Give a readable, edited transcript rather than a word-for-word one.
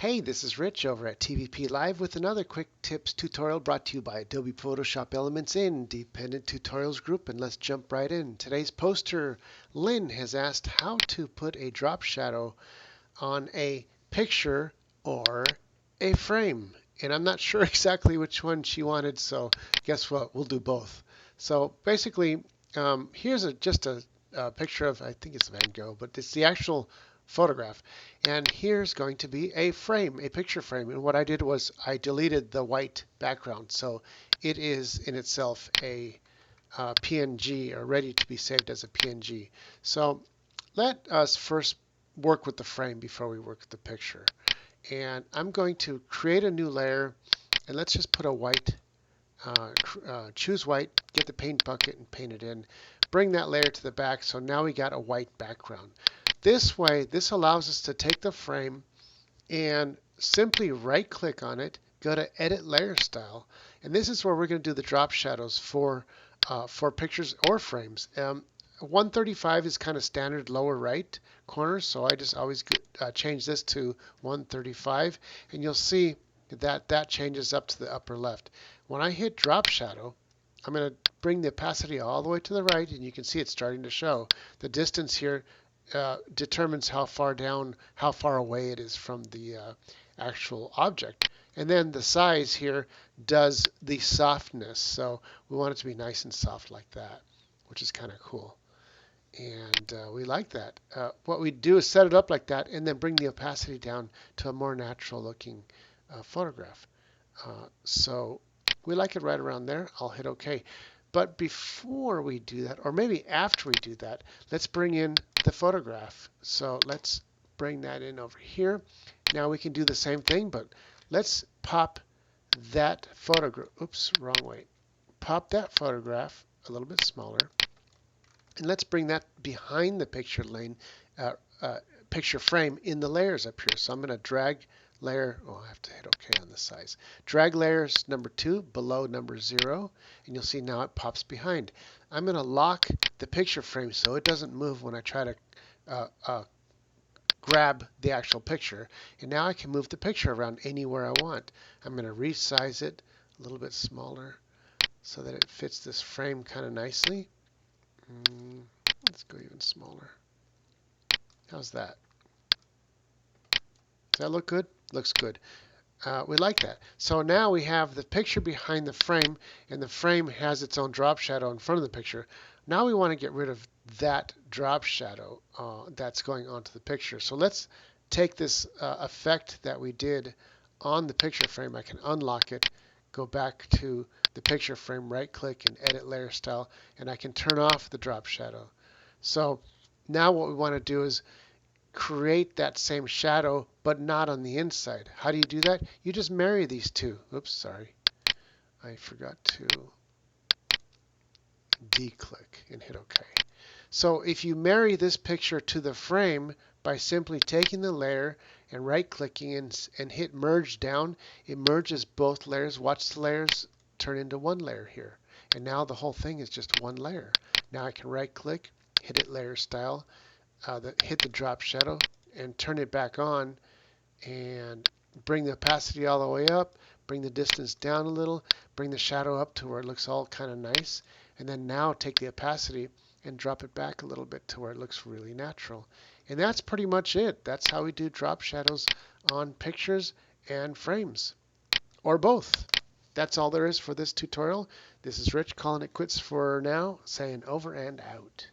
Hey, this is Rich over at TVP Live with another quick tips tutorial brought to you by Adobe Photoshop Elements Independent Tutorials Group, and let's jump right in. Today's poster, Lynn, has asked how to put a drop shadow on a picture or a frame. And I'm not sure exactly which one she wanted, so guess what? We'll do both. So basically, here's just a picture of, I think it's Van Gogh, but it's the actual photograph. And here's going to be a frame, a picture frame. And what I did was I deleted the white background. So it is in itself a PNG, or ready to be saved as a PNG. So let us first work with the frame before we work with the picture. And I'm going to create a new layer, and let's just put a white, choose white, get the paint bucket and paint it in. Bring that layer to the back, so now we got a white background. This way, this allows us to take the frame and simply right click on it, go to Edit Layer Style, and this is where we're going to do the drop shadows for pictures or frames. 135 is kind of standard lower right corner, so I just always change this to 135, and you'll see that that changes up to the upper left. When I hit drop shadow, I'm going to bring the opacity all the way to the right, and you can see it's starting to show. The distance here determines how far down, how far away it is from the actual object. And then the size here does the softness. So we want it to be nice and soft like that, which is kind of cool. And we like that. What we do is set it up like that and then bring the opacity down to a more natural looking photograph. So we like it right around there. I'll hit OK. But before we do that, or maybe after we do that, let's bring in the photograph. So let's bring that in over here. Now we can do the same thing, but let's pop that photograph. Oops, wrong way. Pop that photograph a little bit smaller. And let's bring that behind the picture lane, picture frame in the layers up here. So I'm going to drag layer, oh, I have to hit OK on the size. Drag layers number 2 below number 0, and you'll see now it pops behind. I'm going to lock the picture frame so it doesn't move when I try to grab the actual picture. And now I can move the picture around anywhere I want. I'm going to resize it a little bit smaller so that it fits this frame kind of nicely. Let's go even smaller. How's that? Does that look good? Looks good. We like that. So now we have the picture behind the frame, and the frame has its own drop shadow in front of the picture. Now we want to get rid of that drop shadow that's going onto the picture. So let's take this effect that we did on the picture frame. I can unlock it, go back to the picture frame, right click and edit layer style, and I can turn off the drop shadow. So now what we want to do is create that same shadow, but not on the inside. How do you do that? You just marry these two. Oops, sorry. I forgot to declick and hit OK. So if you marry this picture to the frame by simply taking the layer and right-clicking and hit merge down, it merges both layers. Watch the layers turn into one layer here. And now the whole thing is just one layer. Now I can right-click, hit it layer style, hit the drop shadow, and turn it back on, and bring the opacity all the way up, bring the distance down a little, bring the shadow up to where it looks all kind of nice, and then now take the opacity and drop it back a little bit to where it looks really natural. And that's pretty much it. That's how we do drop shadows on pictures and frames, or both. That's all there is for this tutorial. This is Rich calling it quits for now, saying over and out.